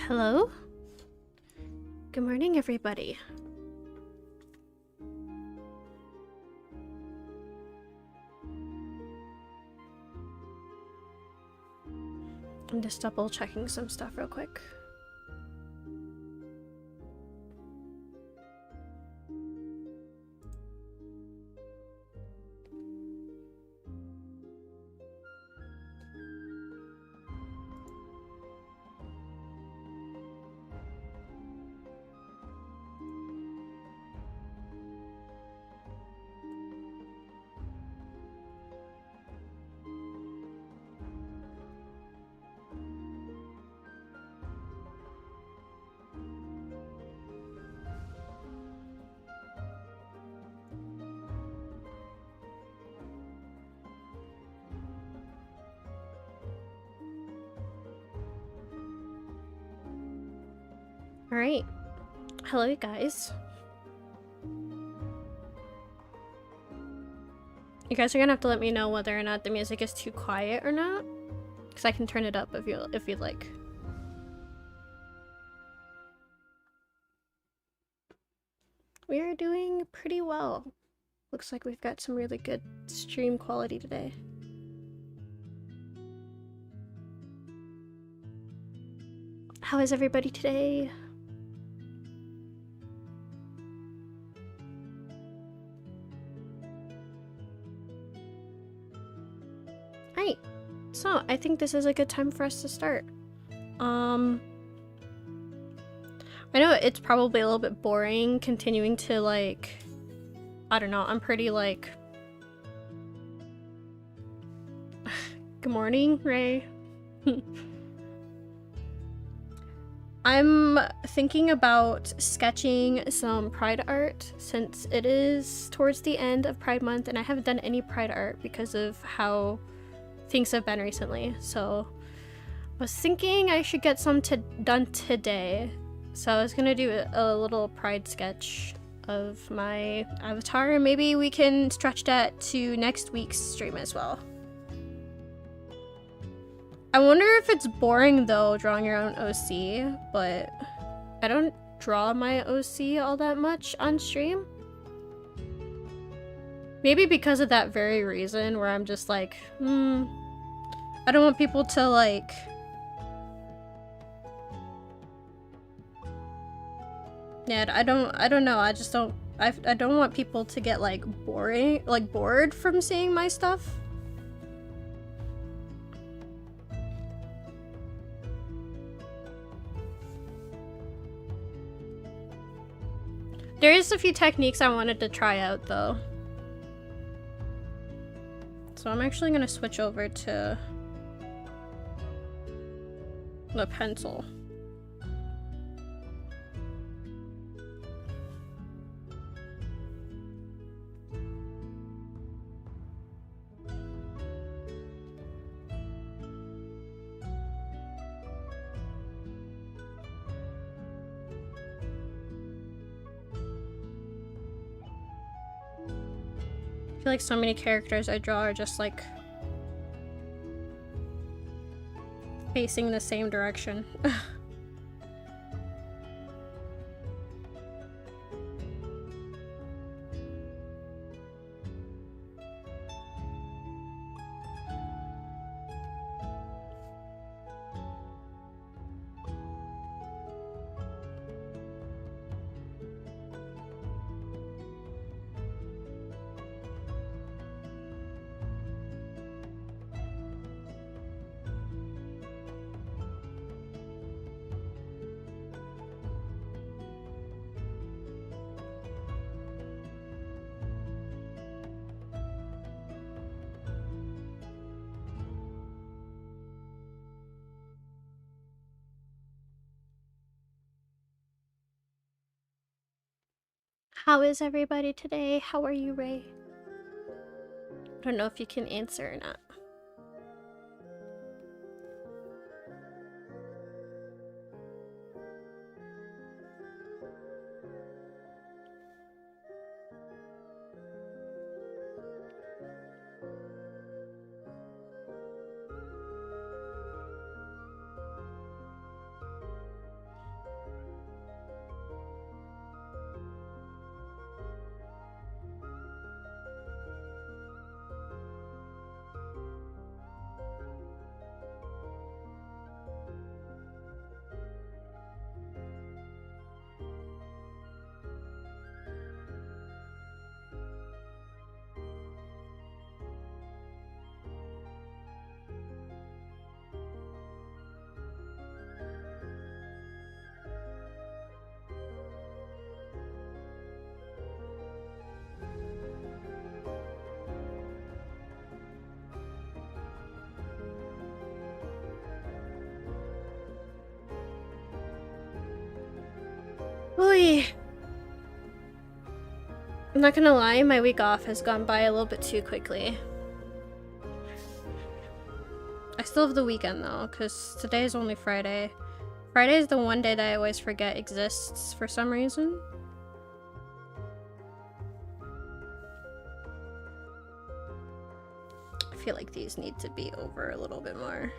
Hello? Good morning, everybody. I'm just double checking some stuff real quick. Alright. Hello, guys. You guys are gonna have to let me know whether or not the music is too quiet or not. Because I can turn it up if you'd like. We are doing pretty well. Looks like we've got some really good stream quality today. How is everybody today? Right. So, I think this is a good time for us to start. I know it's probably a little bit boring continuing to, like, I don't know, I'm pretty, like... Good morning, Ray. I'm thinking about sketching some Pride art since it is towards the end of Pride Month and I haven't done any Pride art because of how things have been recently. So I was thinking I should get some done today. So I was gonna do a little Pride sketch of my avatar and maybe we can stretch that to next week's stream as well. I wonder if it's boring though, drawing your own OC, but I don't draw my OC all that much on stream. Maybe because of that very reason where I'm just like, I don't want people to like... Yeah, I don't know, I just don't... I don't want people to get like bored from seeing my stuff. There is a few techniques I wanted to try out though. So I'm actually gonna switch over to the pencil. I feel like so many characters I draw are just like facing the same direction. How is everybody today? How are you, Ray? I don't know if you can answer or not. Oy. I'm not gonna lie, my week off has gone by a little bit too quickly. I still have the weekend though, because today is only Friday. Friday is the one day that I always forget exists for some reason. I feel like these need to be over a little bit more.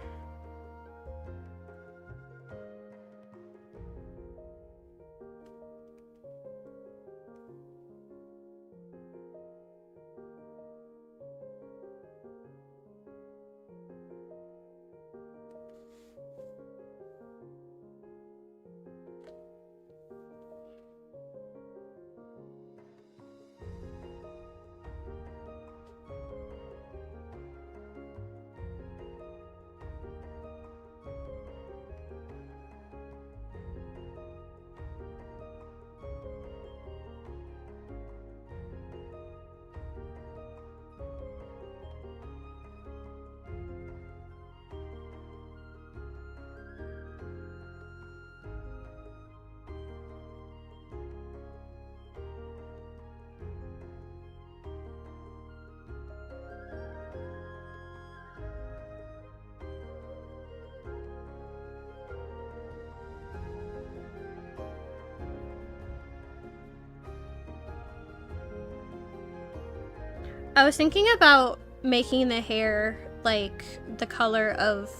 I was thinking about making the hair like the color of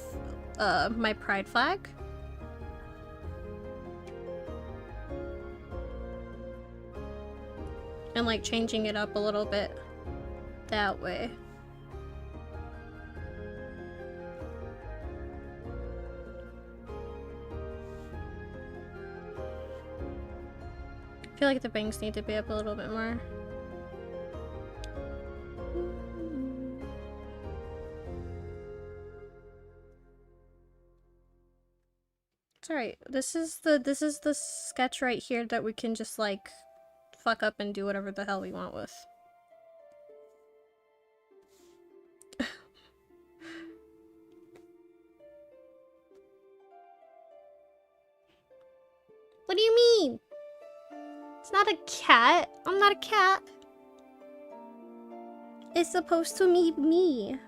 my pride flag. And like changing it up a little bit that way. I feel like the bangs need to be up a little bit more. It's alright. This is the sketch right here that we can just like fuck up and do whatever the hell we want with. What do you mean? It's not a cat. I'm not a cat. It's supposed to be me.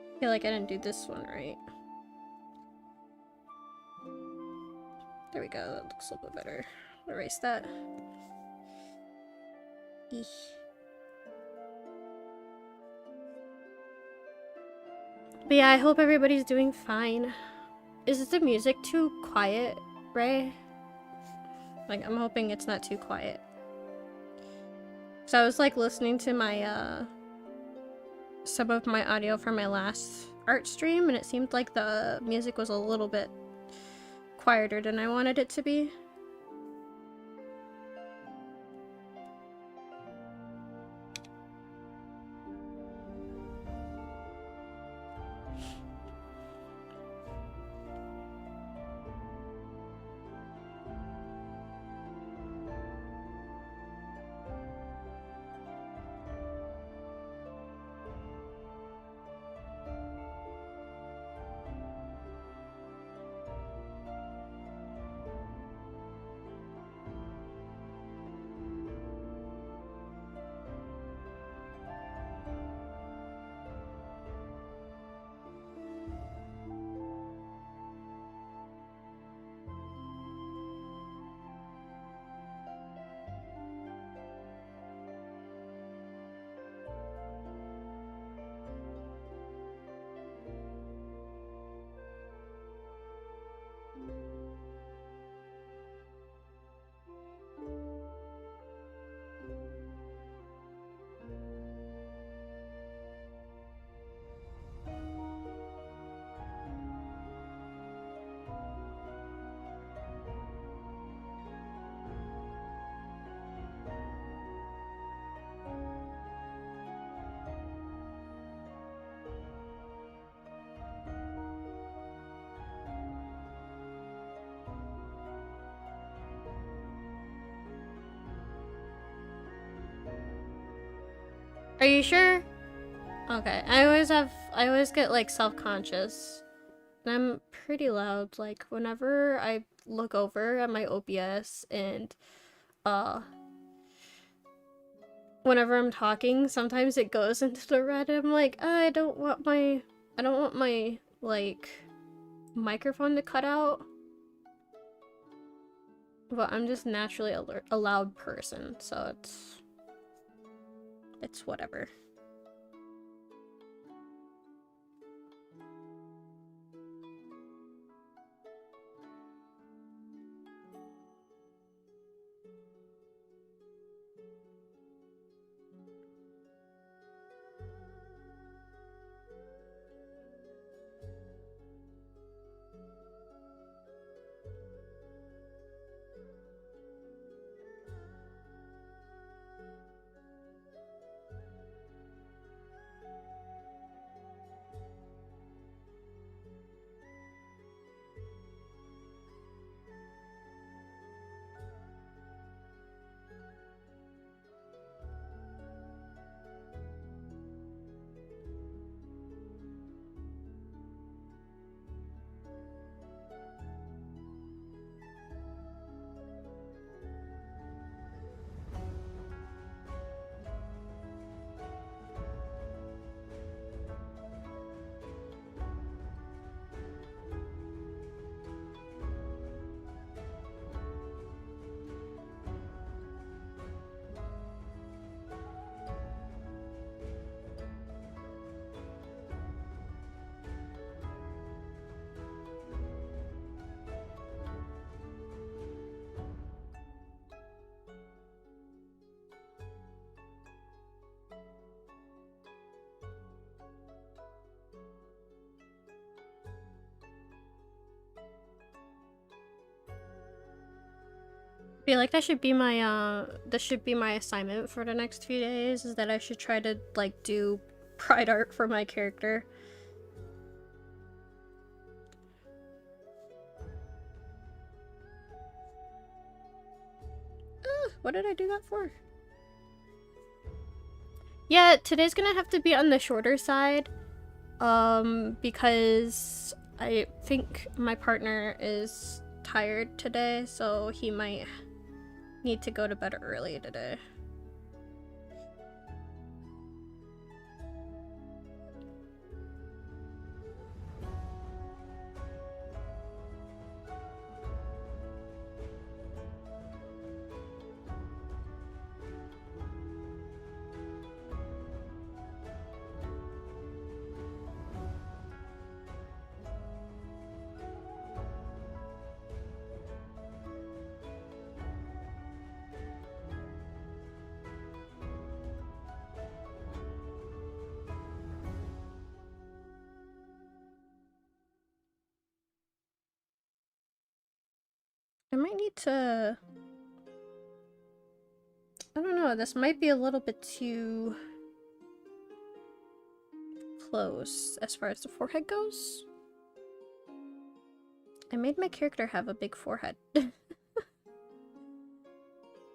I feel like I didn't do this one right. There we go, that looks a little bit better. I'll erase that. Eesh. But yeah, I hope everybody's doing fine. Is the music too quiet, Ray? Like, I'm hoping it's not too quiet. So I was like listening to my some of my audio from my last art stream, and it seemed like the music was a little bit quieter than I wanted it to be. Are you sure? Okay, I always get like self-conscious. And I'm pretty loud, like whenever I look over at my OBS and uh whenever I'm talking, sometimes it goes into the red and I'm like, I don't want my like microphone to cut out. But I'm just naturally a loud person, so it's whatever. I feel like that should be my assignment for the next few days, is that I should try to like do pride art for my character. What did I do that for? Yeah, today's gonna have to be on the shorter side, because I think my partner is tired today, so he might need to go to bed early today. I might need to... I don't know, this might be a little bit too close as far as the forehead goes. I made my character have a big forehead.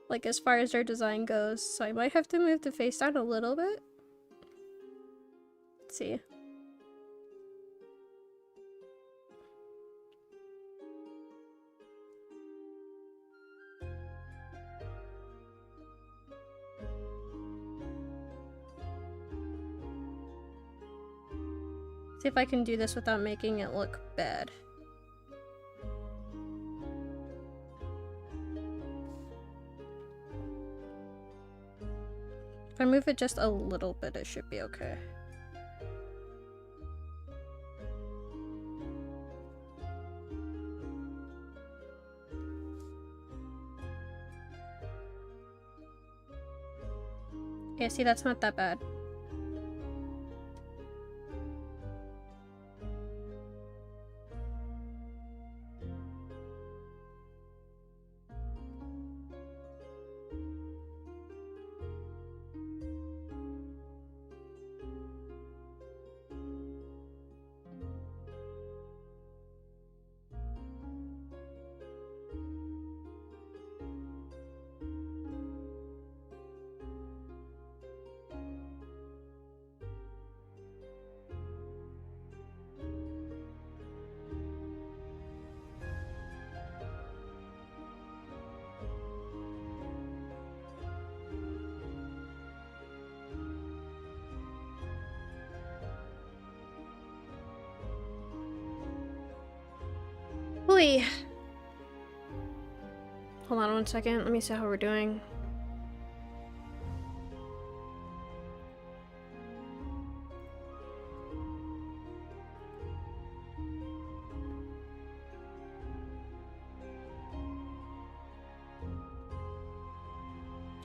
Like, as far as their design goes, so I might have to move the face down a little bit. Let's see. See if I can do this without making it look bad. If I move it just a little bit, it should be okay. Yeah, see, that's not that bad. Oi. Hold on one second. Let me see how we're doing.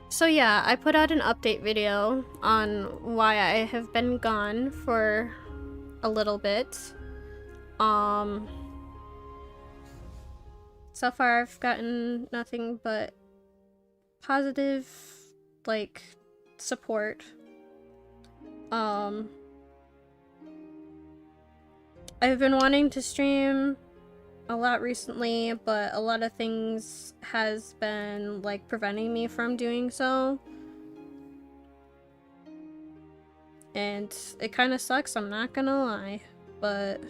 So yeah, I put out an update video on why I have been gone for a little bit. So far I've gotten nothing but positive, like, support. I've been wanting to stream a lot recently, but a lot of things has been, like, preventing me from doing so. And it kind of sucks, I'm not gonna lie, but...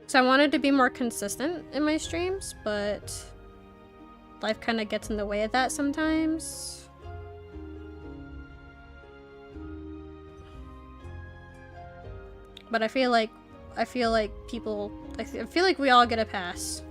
So I wanted to be more consistent in my streams, but life kind of gets in the way of that sometimes. But I feel like people, I feel like we all get a pass.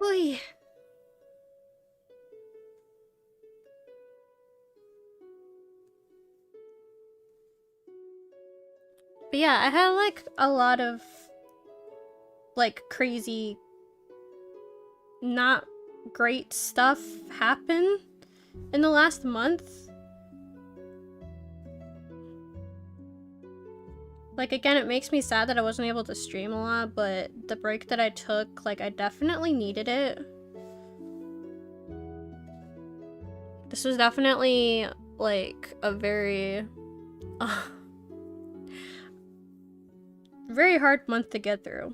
Oy. But yeah, I had like a lot of like crazy, not great stuff happen in the last month. Like, again, it makes me sad that I wasn't able to stream a lot, but the break that I took, like, I definitely needed it. This was definitely, like, a very... very hard month to get through.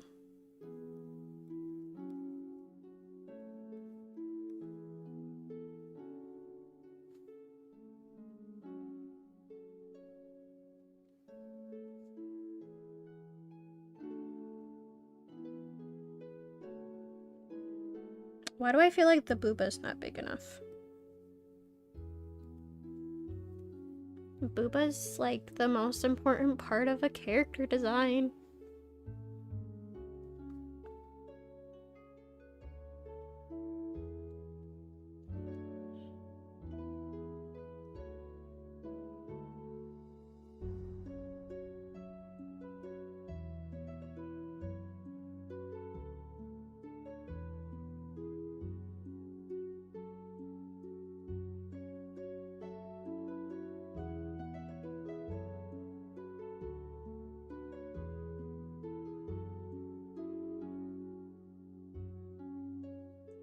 Why do I feel like the booba's not big enough? Booba's like the most important part of a character design.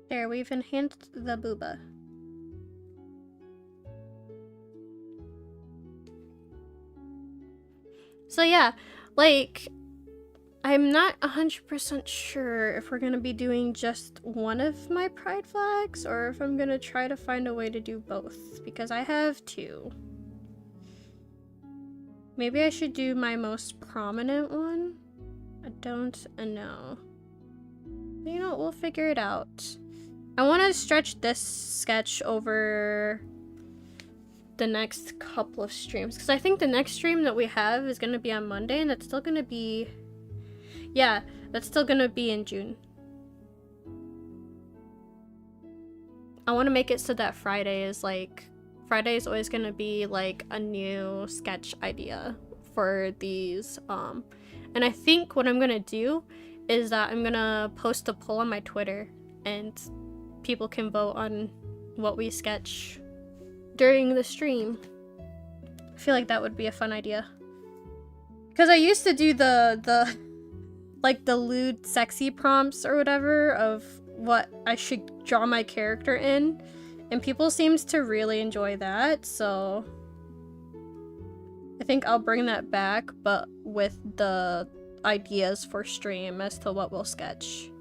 There, we've enhanced the booba. So yeah, like, I'm not 100% sure if we're gonna be doing just one of my pride flags or if I'm gonna try to find a way to do both, because I have two. Maybe I should do my most prominent one? I don't know. But you know what, we'll figure it out. I want to stretch this sketch over the next couple of streams, because I think the next stream that we have is going to be on Monday, and that's still going to be... Yeah, that's still going to be in June. I want to make it so that Friday is like... Friday is always going to be like a new sketch idea for these. And I think what I'm going to do is that I'm going to post a poll on my Twitter, and people can vote on what we sketch during the stream. I feel like that would be a fun idea. Because I used to do the like the lewd sexy prompts or whatever of what I should draw my character in. And people seems to really enjoy that, so I think I'll bring that back, but with the ideas for stream as to what we'll sketch.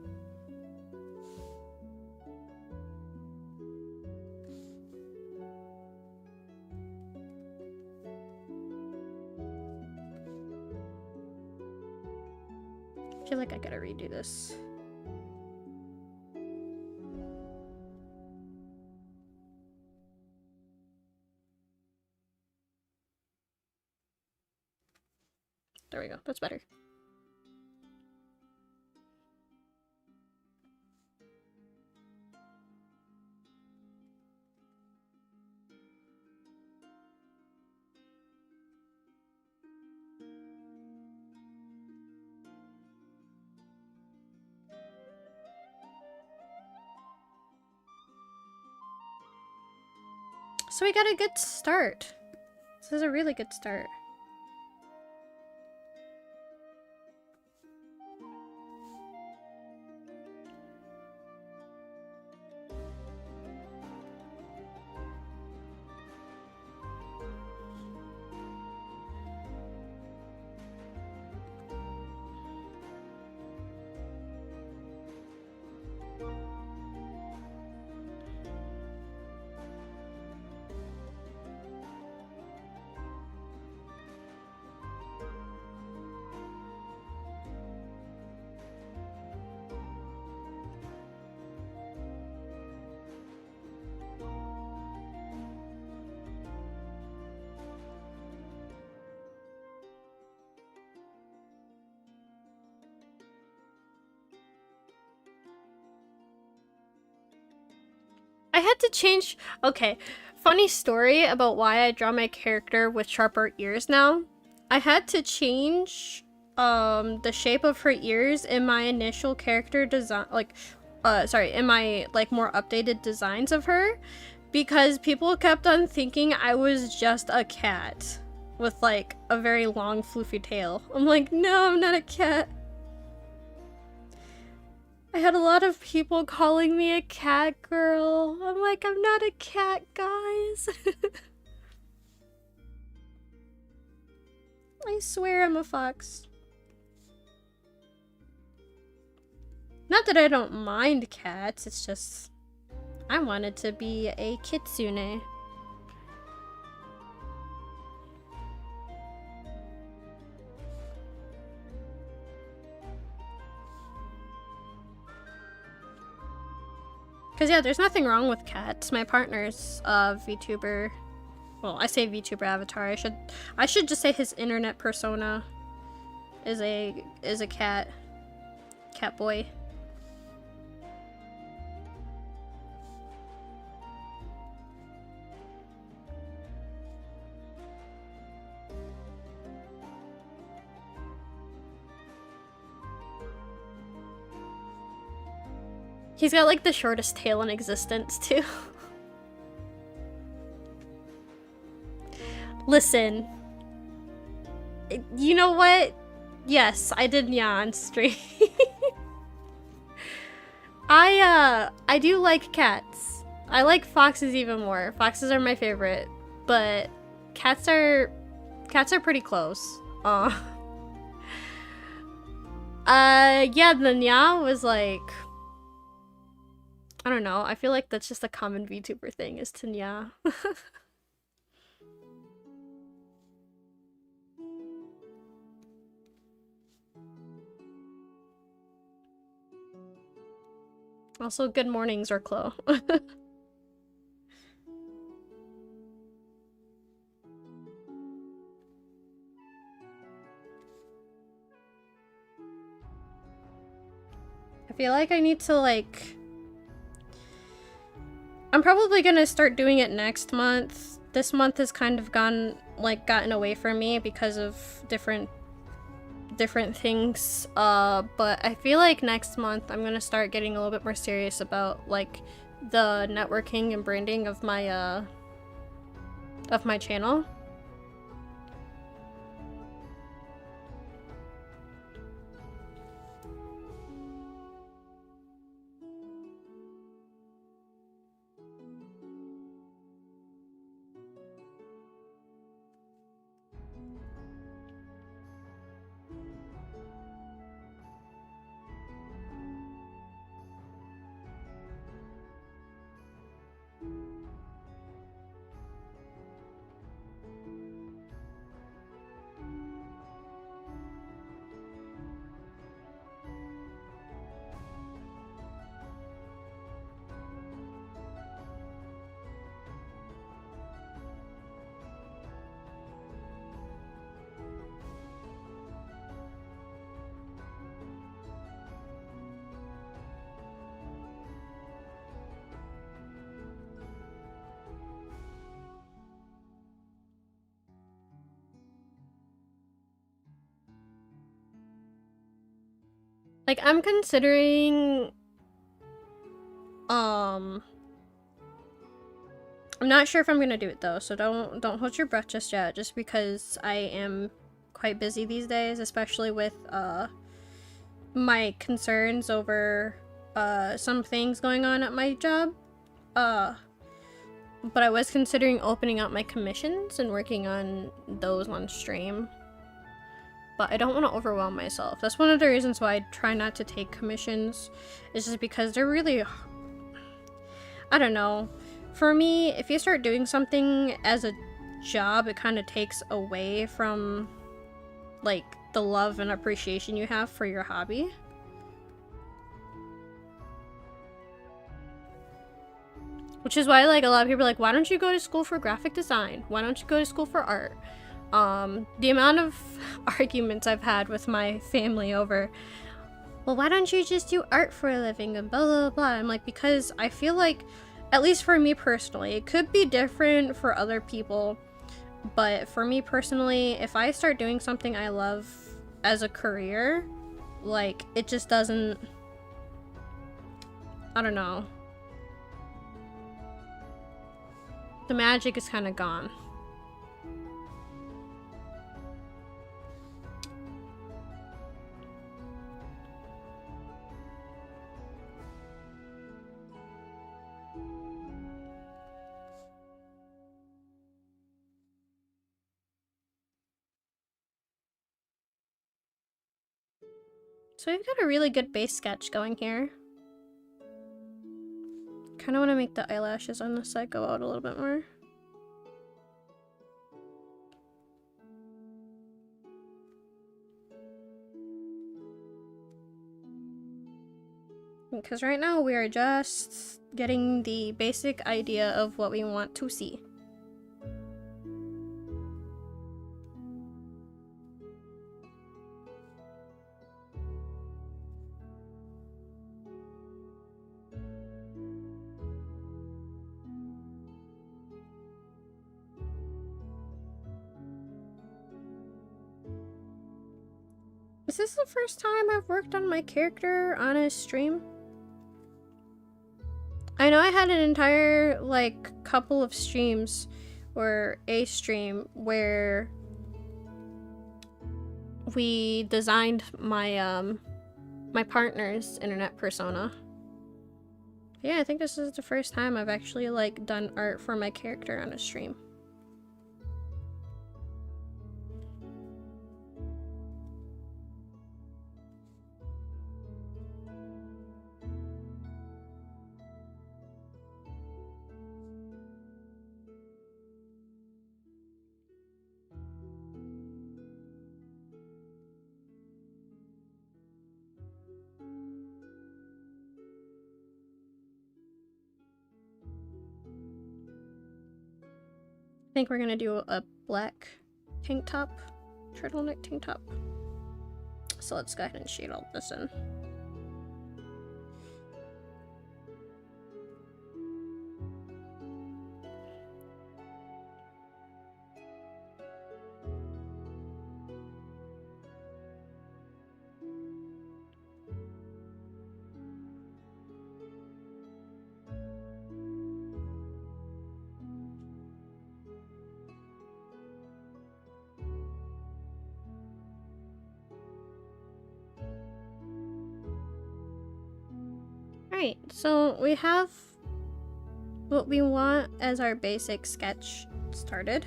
I feel like I gotta redo this. There we go, that's better. So we got a good start. This is a really good start. I had to change. Okay, funny story about why I draw my character with sharper ears now. I had to change the shape of her ears in my initial character design, like in my like more updated designs of her, because people kept on thinking I was just a cat with like a very long floofy tail. I'm like, no, I'm not a cat. I had a lot of people calling me a cat girl. I'm like, I'm not a cat, guys. I swear I'm a fox. Not that I don't mind cats, it's just I wanted to be a kitsune. Because yeah, there's nothing wrong with cats. My partner's VTuber. Well, I say VTuber avatar. I should just say his internet persona is a cat boy. He's got like the shortest tail in existence too. Listen, you know what? Yes, I did Nya on stream. I do like cats. I like foxes even more. Foxes are my favorite, but cats are pretty close. Yeah, the Nya was like, I don't know. I feel like that's just a common VTuber thing, is to Nya. Also, good mornings, Orklo. I feel like I need to, like... I'm probably gonna start doing it next month. This month has kind of gotten away from me because of different things. But I feel like next month I'm gonna start getting a little bit more serious about, like, the networking and branding of my channel. Like, I'm considering, I'm not sure if I'm gonna do it though, so don't hold your breath just yet, just because I am quite busy these days, especially with, my concerns over, some things going on at my job. But I was considering opening up my commissions and working on those on stream. But I don't want to overwhelm myself. That's one of the reasons why I try not to take commissions. Is just because they're really... I don't know. For me, if you start doing something as a job, it kind of takes away from, like, the love and appreciation you have for your hobby. Which is why, like, a lot of people are like, why don't you go to school for graphic design? Why don't you go to school for art? The amount of arguments I've had with my family over, well, why don't you just do art for a living and blah, blah, blah. I'm like, because I feel like, at least for me personally, it could be different for other people, but for me personally, if I start doing something I love as a career, like, it just doesn't, I don't know. The magic is kind of gone. So we've got a really good base sketch going here. Kind of want to make the eyelashes on this side go out a little bit more. Because right now we are just getting the basic idea of what we want to see. Is this the first time I've worked on my character on a stream? I know I had an entire, like, couple of streams, or a stream, where we designed my, my partner's internet persona. Yeah, I think this is the first time I've actually, like, done art for my character on a stream. I think we're gonna do a black tank top, turtleneck tank top. So let's go ahead and shade all this in. Alright, so we have what we want as our basic sketch started.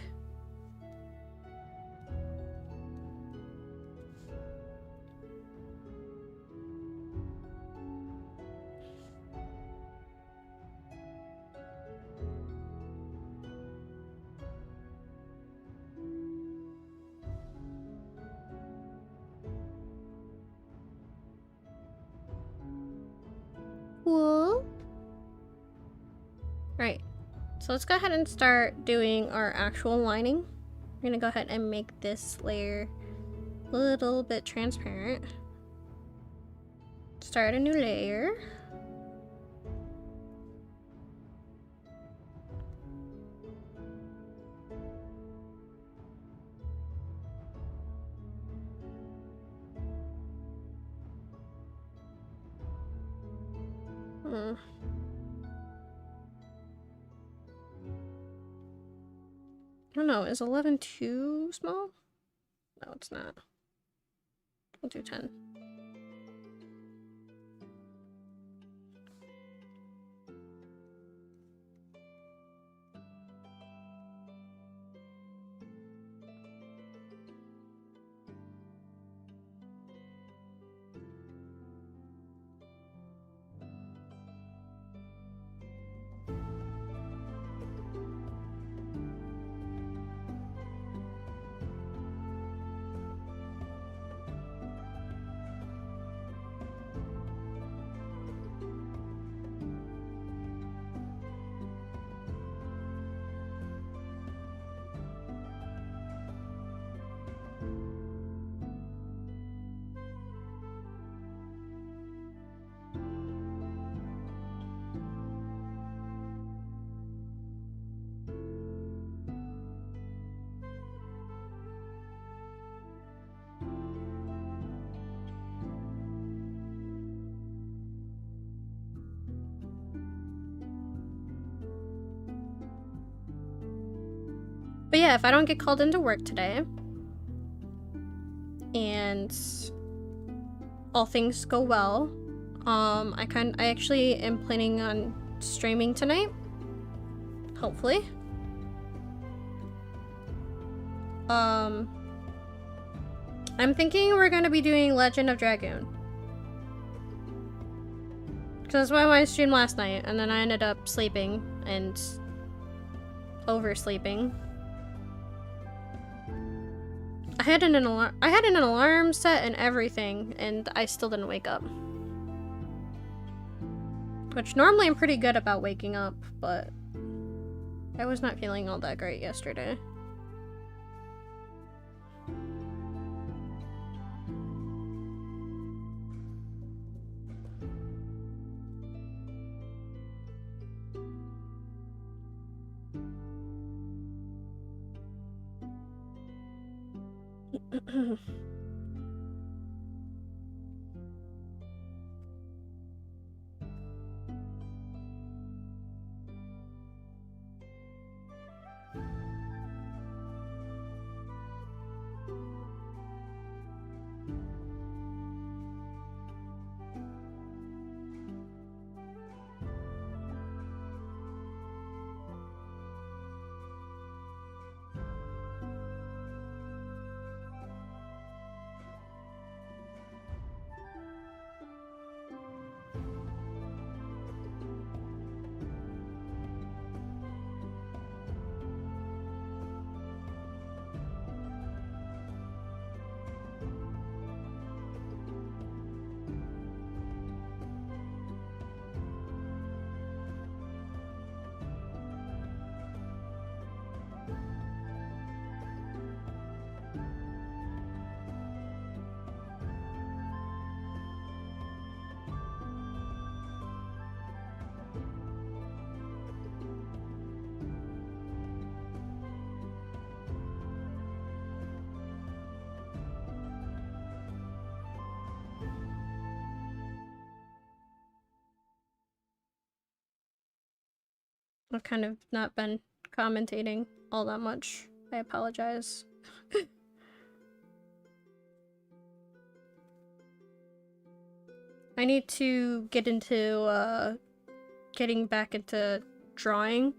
Cool. Right, so let's go ahead and start doing our actual lining. We're gonna go ahead and make this layer a little bit transparent. Start a new layer. Hmm. I don't know, is 11 too small? No, it's not. We'll do 10. But yeah, if I don't get called into work today, and all things go well, I actually am planning on streaming tonight. Hopefully. I'm thinking we're gonna be doing Legend of Dragoon. Because that's why I streamed last night, and then I ended up sleeping and oversleeping. I had an alarm set and everything, and I still didn't wake up. Which normally I'm pretty good about waking up, but I was not feeling all that great yesterday. I've kind of not been commentating all that much. I apologize. I need to get into, getting back into drawing.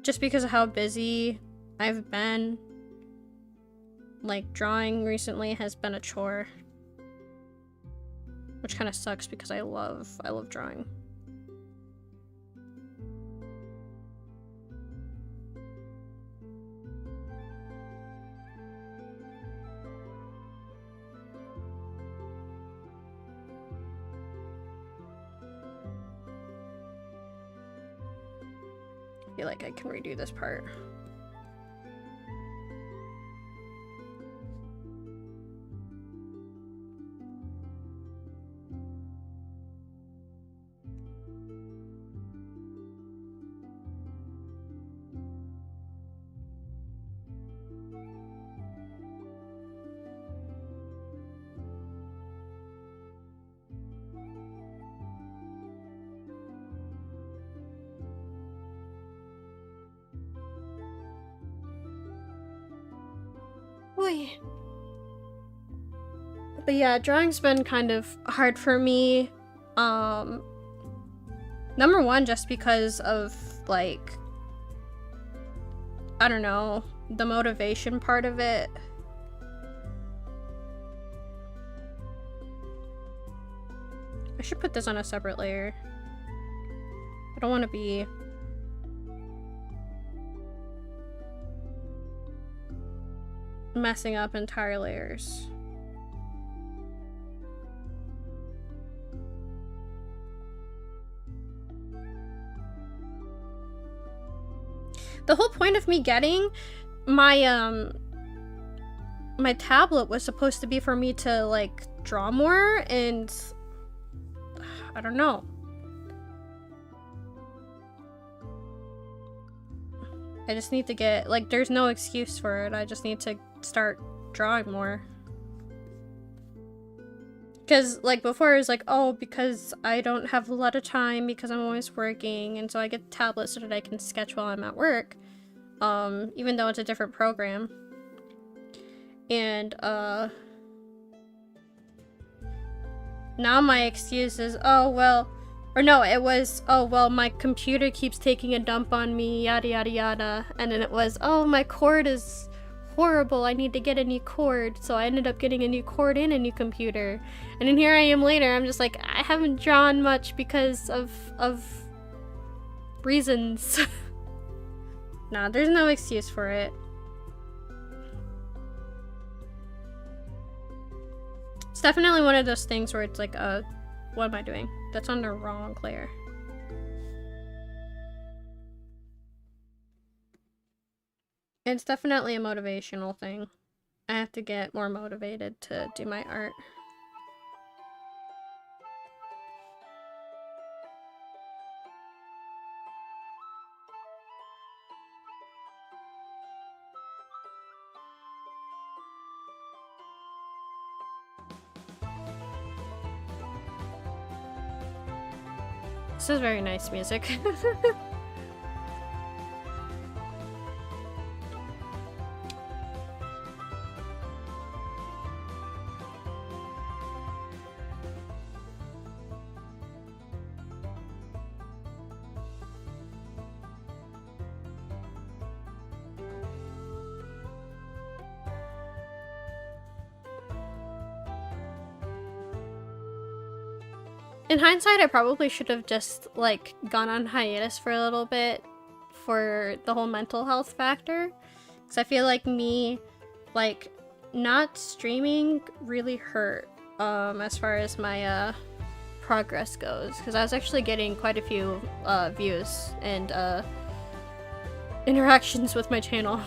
Just because of how busy I've been. Like, drawing recently has been a chore. Which kind of sucks because I love drawing. I feel like I can redo this part. boy. But yeah, drawing's been kind of hard for me. Number one, just because of, like, I don't know, the motivation part of it. I should put this on a separate layer. I don't want to be... messing up entire layers. The whole point of me getting my my tablet was supposed to be for me to, like, draw more, and I don't know. I just need to get, like, there's no excuse for it. I just need to start drawing more. Because, like, before it was like, oh, because I don't have a lot of time because I'm always working, and so I get the tablet so that I can sketch while I'm at work. Even though it's a different program. And, now my excuse is, oh, well, or no, it was, oh, well, my computer keeps taking a dump on me, yada, yada, yada. And then it was, oh, my cord is horrible, I need to get a new cord. So I ended up getting a new cord and a new computer. And then here I am later, I'm just like, I haven't drawn much because of reasons. Nah, there's no excuse for it. It's definitely one of those things where it's like, what am I doing? That's on the wrong layer. It's definitely a motivational thing. I have to get more motivated to do my art. This is very nice music. In hindsight, I probably should have just, like, gone on hiatus for a little bit for the whole mental health factor. Because I feel like me, like, not streaming really hurt, as far as my, progress goes. Because I was actually getting quite a few, views and, interactions with my channel.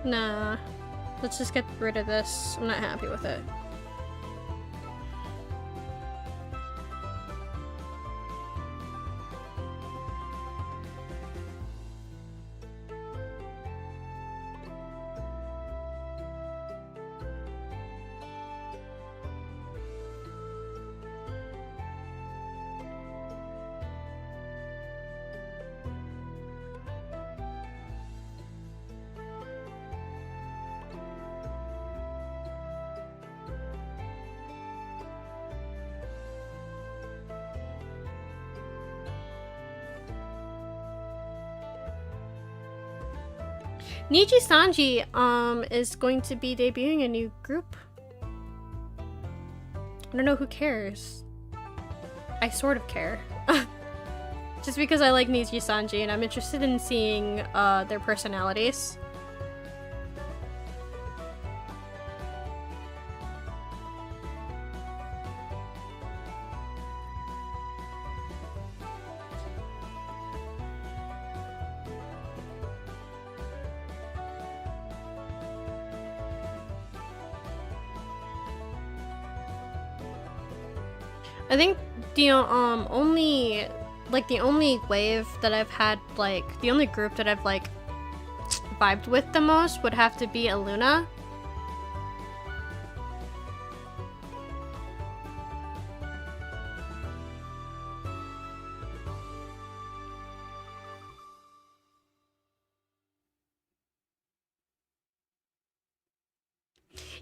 Nah. Let's just get rid of this. I'm not happy with it. Niji Sanji is going to be debuting a new group. I don't know who cares. I sort of care. Just because I like Niji Sanji and I'm interested in seeing their personalities. I think the only wave that I've had, like the only group that I've like vibed with the most would have to be Aluna.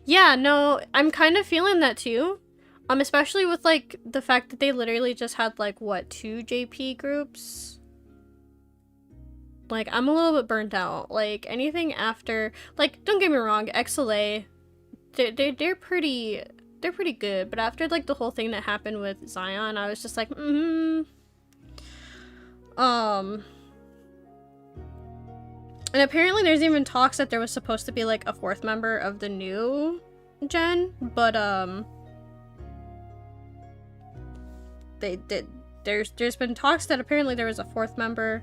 Yeah, no, I'm kind of feeling that too. Especially with like the fact that they literally just had like what, 2 JP groups? Like, I'm a little bit burnt out. Like, anything after, like, don't get me wrong, XLA, they're pretty good, but after like the whole thing that happened with Zion, I was just like, and apparently there's even talks that there was supposed to be like a 4th member of the new gen, but there's been talks that apparently there was a 4th member,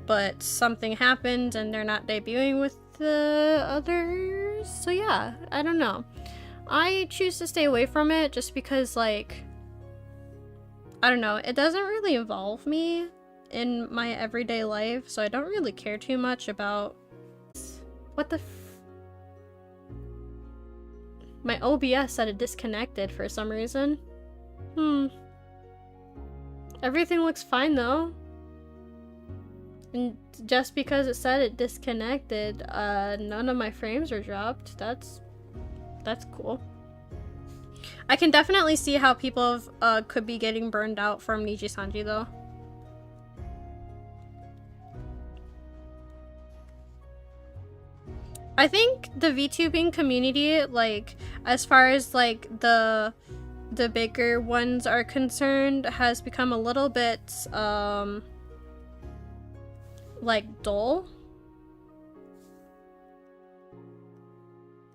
but something happened and they're not debuting with the others. So yeah, I don't know. I choose to stay away from it just because, like, I don't know, it doesn't really involve me in my everyday life, so I don't really care too much about what the my OBS said it disconnected for some reason. Everything looks fine though. And just because it said it disconnected, none of my frames were dropped. That's cool. I can definitely see how people could be getting burned out from Niji-sanji though. I think the VTubing community, like, as far as like the bigger ones are concerned, has become a little bit like dull,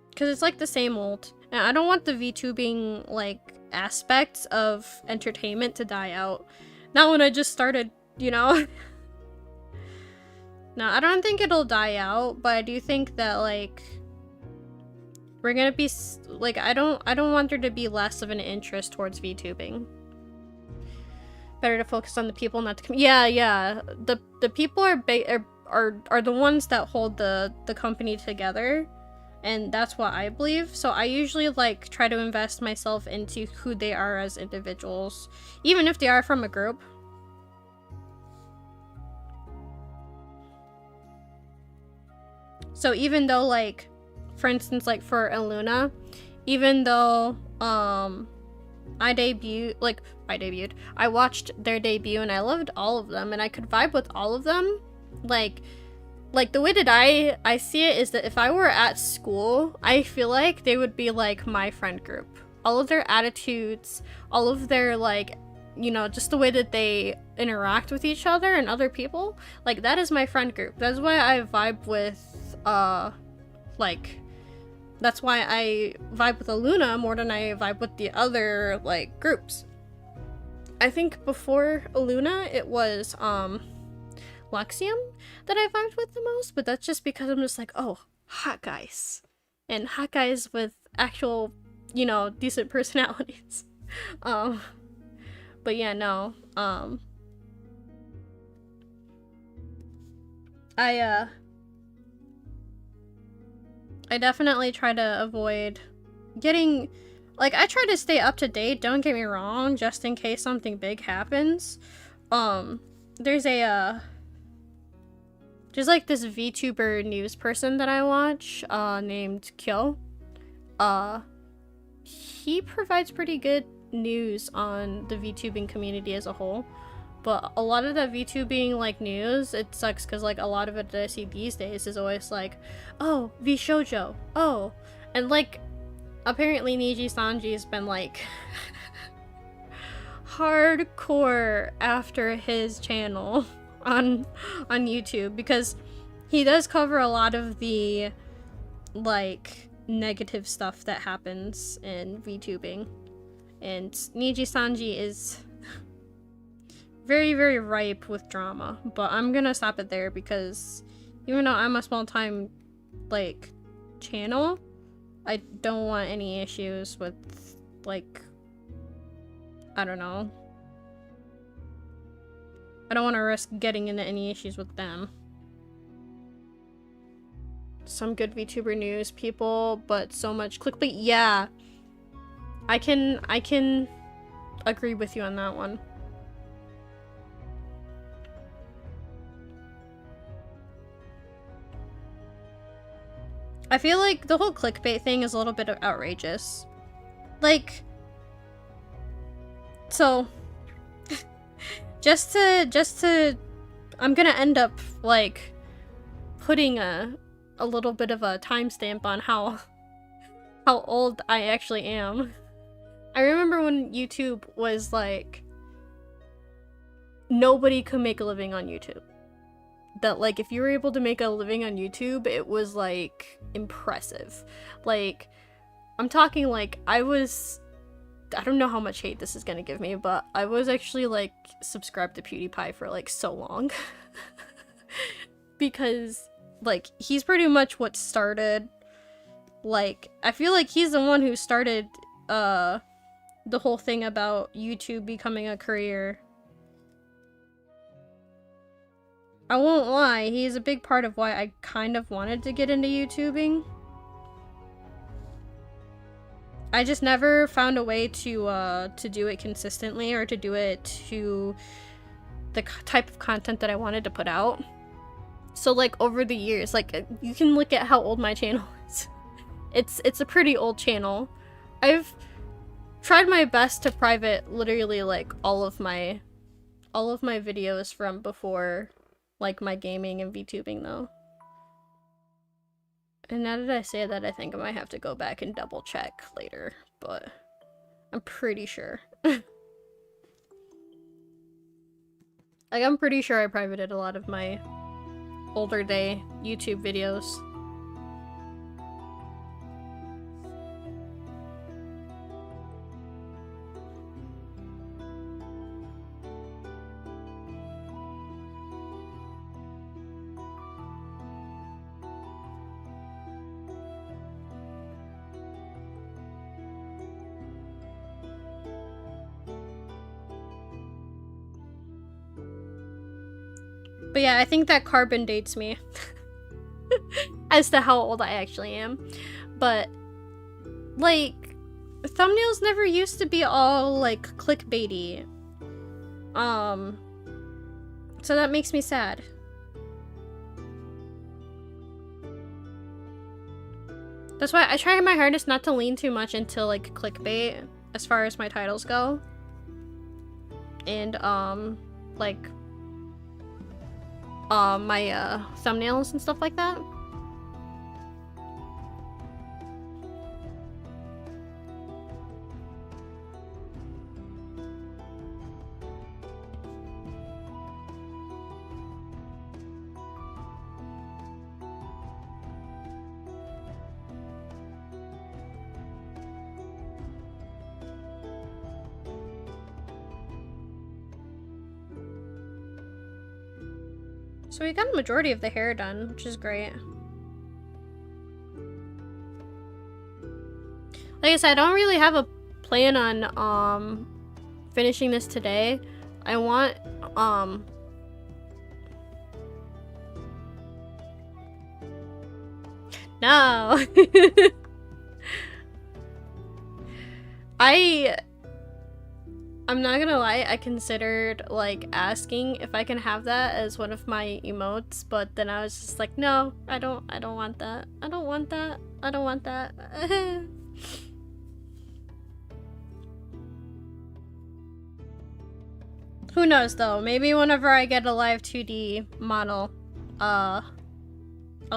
because it's like the same old, and I don't want the VTubing like aspects of entertainment to die out. Not when I just started, you know. No, I don't think it'll die out, but I do think that like we're gonna be like, I don't want there to be less of an interest towards VTubing. Better to focus on the people, not the yeah. The people are the ones that hold the company together, and that's what I believe. So I usually like try to invest myself into who they are as individuals, even if they are from a group. So even though, like, for instance, like for Aluna, even though I watched their debut and I loved all of them and I could vibe with all of them, like the way that I see it is that if I were at school, I feel like they would be like my friend group. All of their attitudes, all of their, like, you know, just the way that they interact with each other and other people, like, that is my friend group. That's why I vibe with like, that's why I vibe with Aluna more than I vibe with the other, like, groups. I think before Aluna, it was Luxium that I vibed with the most, but that's just because I'm just like, oh, hot guys. And hot guys with actual, you know, decent personalities. But yeah, no. I definitely try to avoid getting, like, I try to stay up to date, don't get me wrong, just in case something big happens. There's like this VTuber news person that I watch, named Kyo. He provides pretty good news on the VTubing community as a whole. But a lot of the VTubing, like, news, it sucks because, like, a lot of it that I see these days is always like, oh, V-shoujo, oh. And, like, apparently Niji-sanji's been, like, hardcore after his channel on YouTube, because he does cover a lot of the, like, negative stuff that happens in VTubing. And Niji-sanji is very, very ripe with drama, but I'm gonna stop it there because even though I'm a small-time, like, channel, I don't want any issues with, like, I don't know. I don't want to risk getting into any issues with them. Some good VTuber news, people, but so much clickbait. Yeah. I can agree with you on that one. I feel like the whole clickbait thing is a little bit outrageous. Like, so just to I'm gonna end up like putting a little bit of a timestamp on how old I actually am. I remember when YouTube was like nobody could make a living on YouTube. That like if you were able to make a living on YouTube, it was like impressive. Like I'm talking like I don't know how much hate this is gonna give me, but I was actually like subscribed to PewDiePie for like so long. Because like he's pretty much what started, like I feel like he's the one who started the whole thing about YouTube becoming a career. I won't lie, he's a big part of why I kind of wanted to get into YouTubing. I just never found a way to do it consistently or to do it to the type of content that I wanted to put out. So like over the years, like you can look at how old my channel is. It's a pretty old channel. I've tried my best to private literally like all of my videos from before like my gaming and VTubing though. And now that I say that, I think I might have to go back and double check later, but I'm pretty sure. Like, I'm pretty sure I privated a lot of my older day YouTube videos. But yeah, I think that carbon dates me as to how old I actually am. But like thumbnails never used to be all like clickbaity. So that makes me sad. That's why I try my hardest not to lean too much into like clickbait as far as my titles go. And like my thumbnails and stuff like that. So we got a majority of the hair done, which is great. Like I said, I don't really have a plan on finishing this today. I want no. I'm not gonna lie, I considered like asking if I can have that as one of my emotes, but then I was just like, no, I don't want that. I don't want that. I don't want that. Who knows though, maybe whenever I get a live 2D model, I'll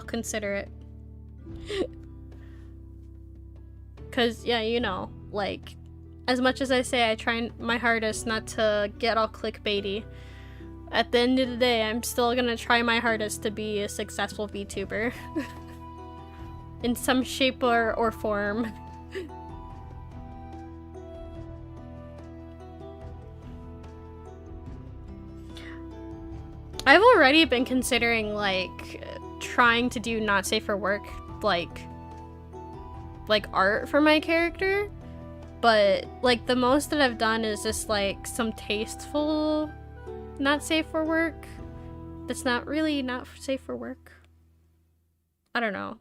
consider it. Cause yeah, you know, like as much as I say I try my hardest not to get all clickbaity, at the end of the day, I'm still gonna try my hardest to be a successful VTuber. In some shape or form. I've already been considering, like, trying to do not safe for work, like art for my character. But like the most that I've done is just like some tasteful not safe for work. That's not really not safe for work. I don't know.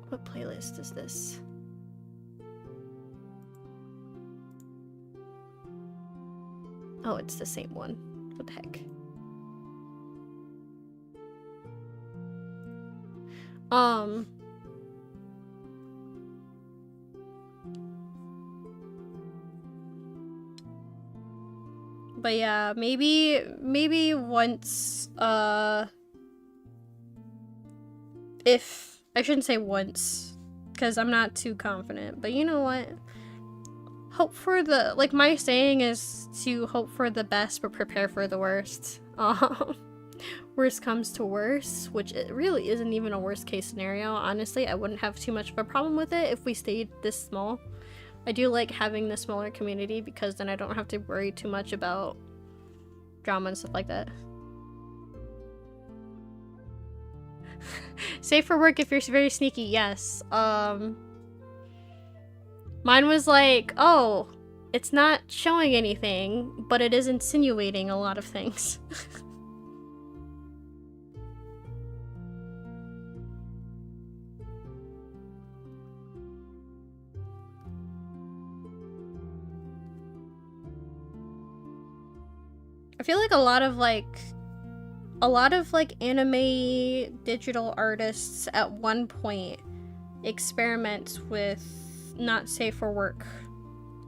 What playlist is this? Oh, it's the same one. What the heck? But yeah, maybe once, if, I shouldn't say once, because I'm not too confident, but you know what? Hope for the, like my saying is to hope for the best, but prepare for the worst. Worst comes to worst, which it really isn't even a worst case scenario. Honestly, I wouldn't have too much of a problem with it if we stayed this small. I do like having the smaller community because then I don't have to worry too much about drama and stuff like that. Safe for work if you're very sneaky, yes. Mine was like, oh, it's not showing anything, but it is insinuating a lot of things. I feel like a lot of anime digital artists at one point experiment with not safe for work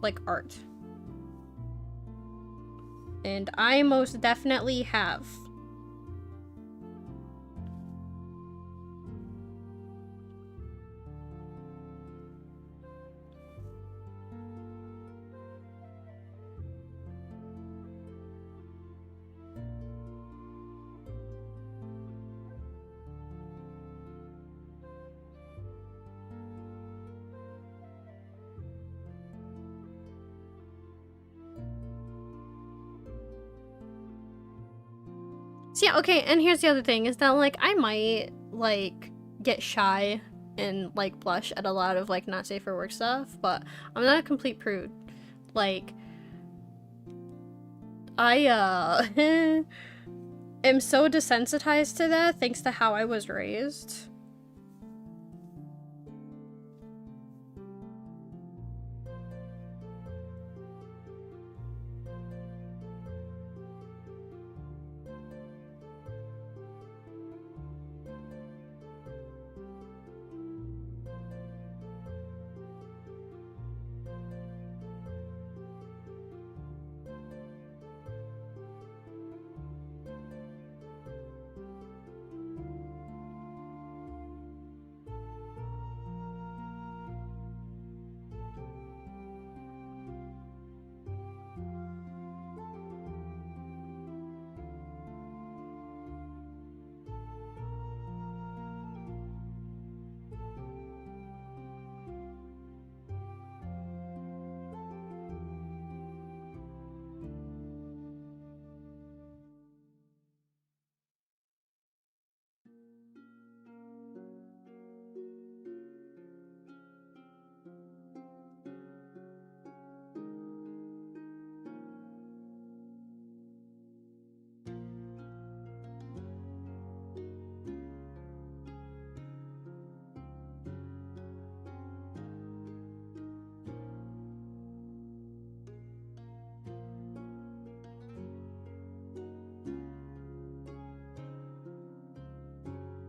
like art. And I most definitely have. So yeah, okay, and here's the other thing, is that, like, I might, like, get shy and, like, blush at a lot of, like, not safe for work stuff, but I'm not a complete prude. Like, I, am so desensitized to that thanks to how I was raised.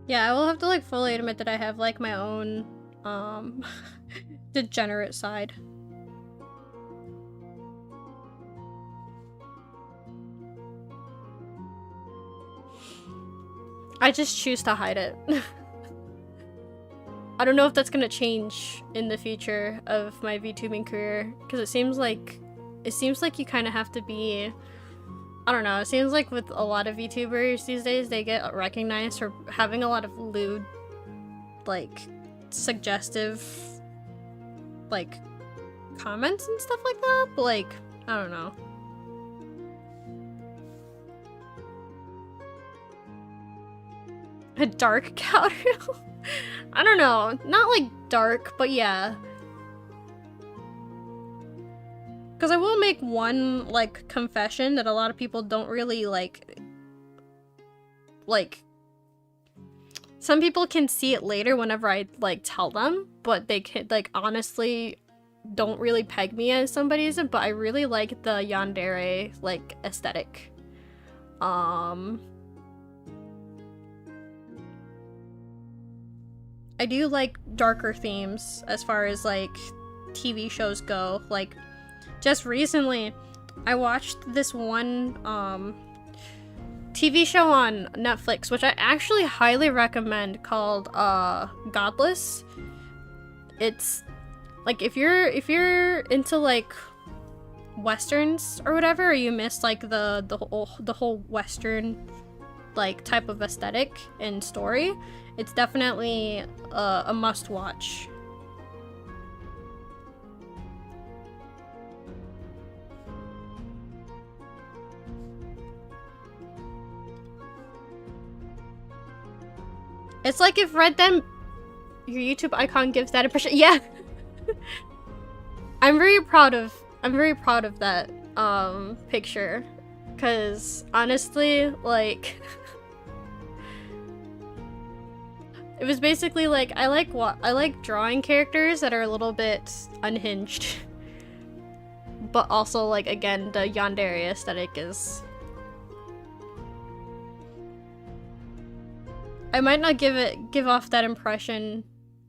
Yeah, I will have to, like, fully admit that I have, like, my own, degenerate side. I just choose to hide it. I don't know if that's gonna change in the future of my VTubing career, because it seems like you kind of have to be, I don't know, it seems like with a lot of VTubers these days, they get recognized for having a lot of lewd, like, suggestive, like, comments and stuff like that, but, like, I don't know. A dark cowgirl? I don't know. Not like dark, but yeah. Because I will make one, like, confession that a lot of people don't really, like, some people can see it later whenever I, like, tell them, but they can, like, honestly don't really peg me as somebody, but I really like the yandere, like, aesthetic. I do like darker themes as far as, like, TV shows go. Like, just recently, I watched this one, TV show on Netflix, which I actually highly recommend, called, Godless. It's, like, if you're into, like, westerns or whatever, or you miss, like, the whole western, like, type of aesthetic and story, it's definitely a must-watch. It's like if Red Dead, your YouTube icon gives that impression. Yeah. I'm very proud of that picture, cuz honestly, like it was basically like I like drawing characters that are a little bit unhinged. But also, like, again, the yandere aesthetic is, I might not give off that impression,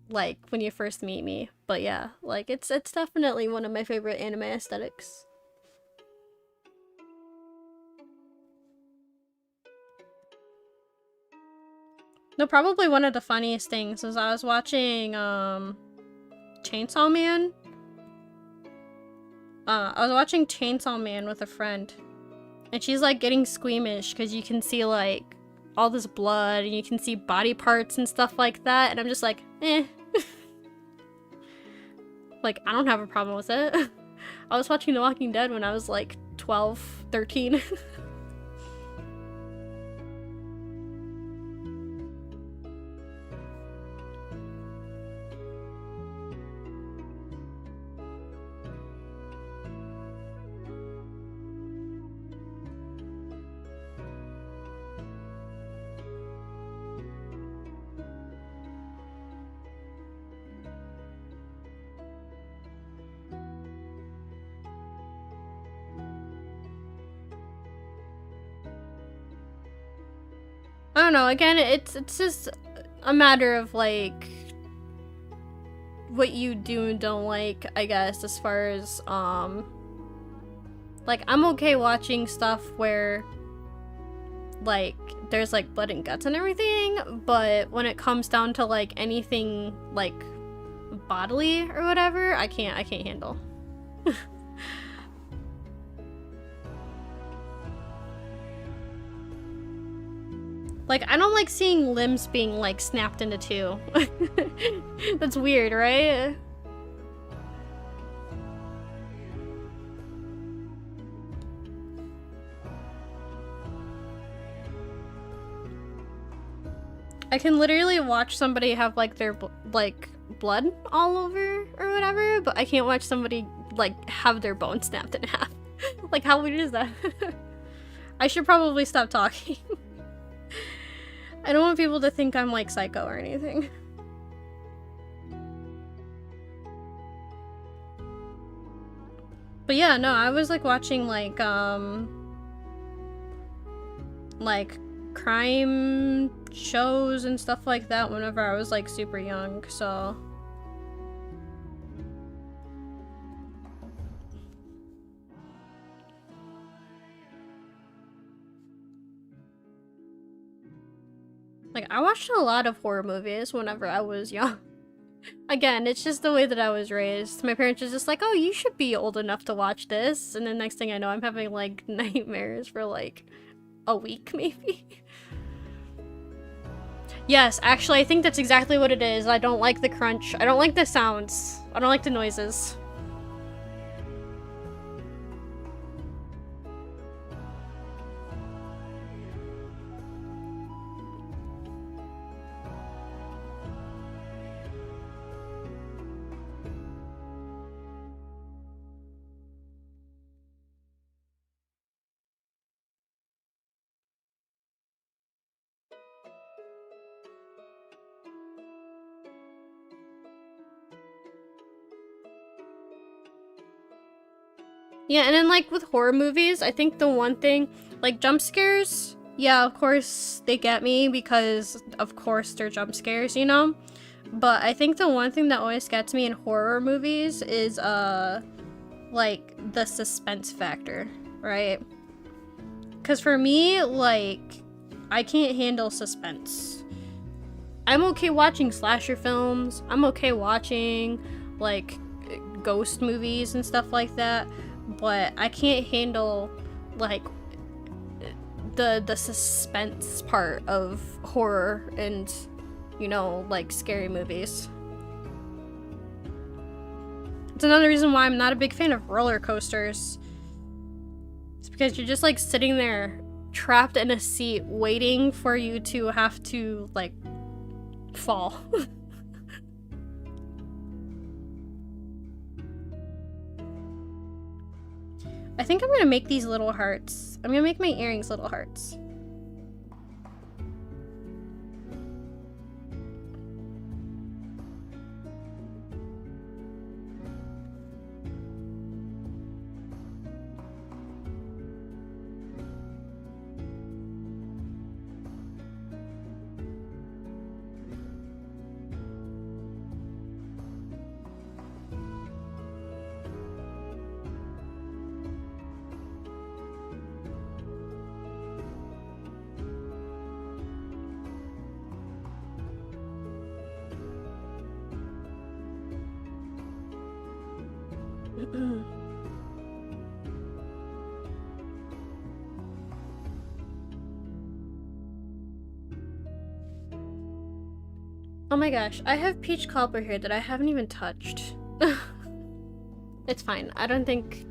like, when you first meet me, but yeah, like, it's definitely one of my favorite anime aesthetics. No, probably one of the funniest things was I was watching, Chainsaw Man. I was watching Chainsaw Man with a friend, and she's, like, getting squeamish because you can see, like, all this blood, and you can see body parts and stuff like that, and I'm just like, eh. Like, I don't have a problem with it. I was watching The Walking Dead when I was, like, 12, 13. I don't know, again, it's just a matter of, like, what you do and don't like, I guess, as far as, like, I'm okay watching stuff where, like, there's, like, blood and guts and everything, but when it comes down to, like, anything, like, bodily or whatever, I can't handle. Like, I don't like seeing limbs being, like, snapped into two. That's weird, right? I can literally watch somebody have, like, their, like, blood all over or whatever, but I can't watch somebody, like, have their bone snapped in half. Like, how weird is that? I should probably stop talking. I don't want people to think I'm, like, psycho or anything. But yeah, no, I was, like, watching, like, crime shows and stuff like that whenever I was, like, super young, so... Like, I watched a lot of horror movies whenever I was young. Again, it's just the way that I was raised. My parents are just like, oh, you should be old enough to watch this. And then next thing I know, I'm having, like, nightmares for, like, a week, maybe. Yes, actually, I think that's exactly what it is. I don't like the crunch. I don't like the sounds. I don't like the noises. Yeah, and then like with horror movies, I think the one thing, like jump scares, yeah, of course they get me because of course they're jump scares, you know? But I think the one thing that always gets me in horror movies is like the suspense factor, right? Cause for me, like, I can't handle suspense. I'm okay watching slasher films, I'm okay watching like ghost movies and stuff like that, but I can't handle like the suspense part of horror and, you know, like scary movies. It's another reason why I'm not a big fan of roller coasters. It's because you're just like sitting there trapped in a seat waiting for you to have to like fall. I think I'm gonna make these little hearts. I'm gonna make my earrings little hearts. Oh my gosh, I have peach cobbler here that I haven't even touched. It's fine. I don't think...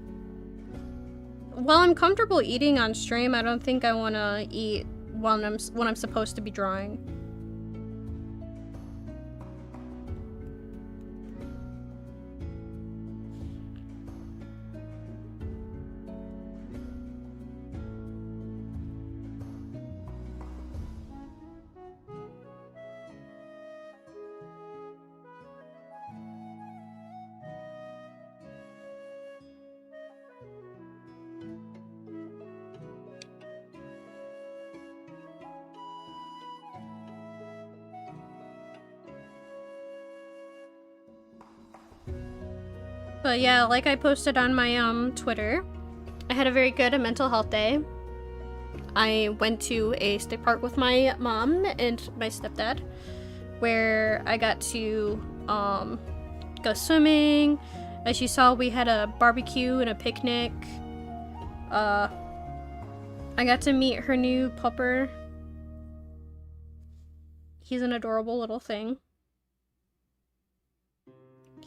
While I'm comfortable eating on stream, I don't think I want to eat when I'm supposed to be drawing. But yeah, like I posted on my Twitter, I had a very good mental health day. I went to a state park with my mom and my stepdad, where I got to go swimming. As you saw, we had a barbecue and a picnic. I got to meet her new pupper. He's an adorable little thing.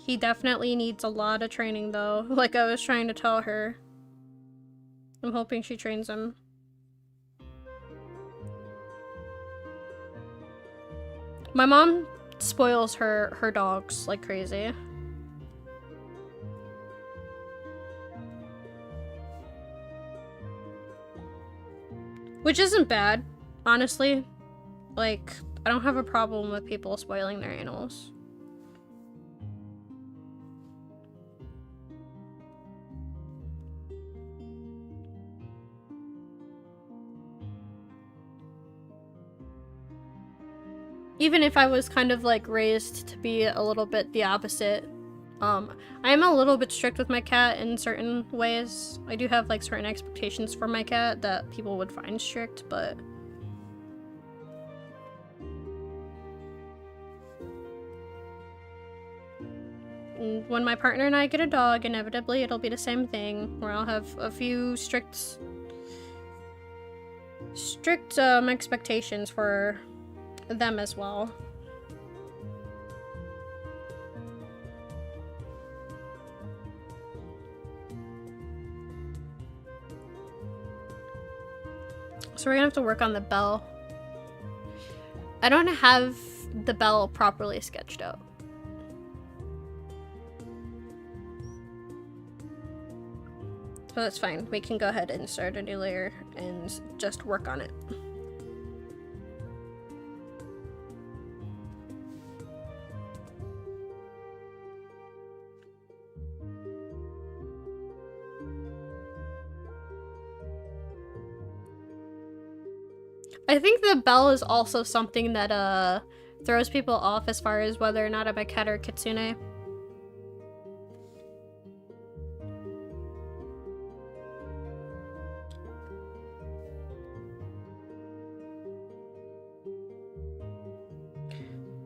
He definitely needs a lot of training though, like I was trying to tell her. I'm hoping she trains him. My mom spoils her dogs like crazy. Which isn't bad, honestly. Like, I don't have a problem with people spoiling their animals. Even if I was kind of like raised to be a little bit the opposite. I am a little bit strict with my cat in certain ways. I do have like certain expectations for my cat that people would find strict, but when my partner and I get a dog, inevitably it'll be the same thing, where I'll have a few strict expectations for them as well. So we're gonna have to work on the bell. I don't have the bell properly sketched out. So that's fine. We can go ahead and start a new layer and just work on it. I think the bell is also something that throws people off as far as whether or not I'm a cat or kitsune.